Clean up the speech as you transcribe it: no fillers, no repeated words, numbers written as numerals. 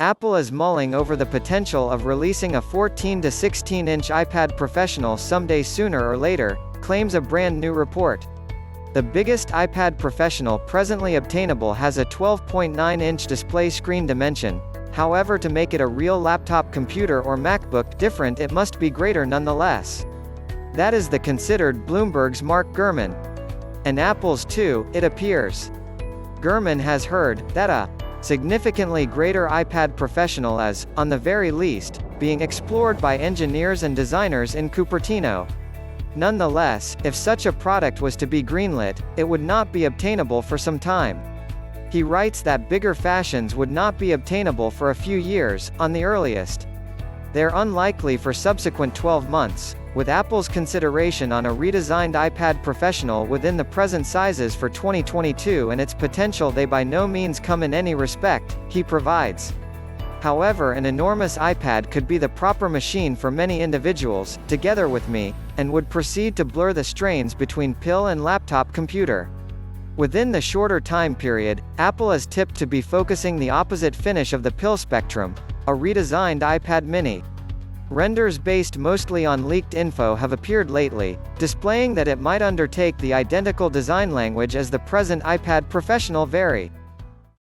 Apple is mulling over the potential of releasing a 14 to 16-inch iPad Professional someday sooner or later, claims a brand new report. The biggest iPad Professional presently obtainable has a 12.9-inch display screen dimension. However, to make it a real laptop computer or MacBook different, it must be greater nonetheless. That is the considered Bloomberg's Mark Gurman. And Apple's too, it appears. Gurman has heard that a significantly greater iPad Professional is, on the very least, being explored by engineers and designers in Cupertino. Nonetheless, if such a product was to be greenlit, it would not be obtainable for some time. He writes that bigger fashions would not be obtainable for a few years, on the earliest. They're unlikely for subsequent 12 months, with Apple's consideration on a redesigned iPad Professional within the present sizes for 2022 and its potential they by no means come in any respect, he provides. However, an enormous iPad could be the proper machine for many individuals, together with me, and would proceed to blur the strains between pill and laptop computer. Within the shorter time period, Apple is tipped to be focusing the opposite finish of the pill spectrum, a redesigned iPad mini. Renders based mostly on leaked info have appeared lately, displaying that it might undertake the identical design language as the present iPad Professional. Very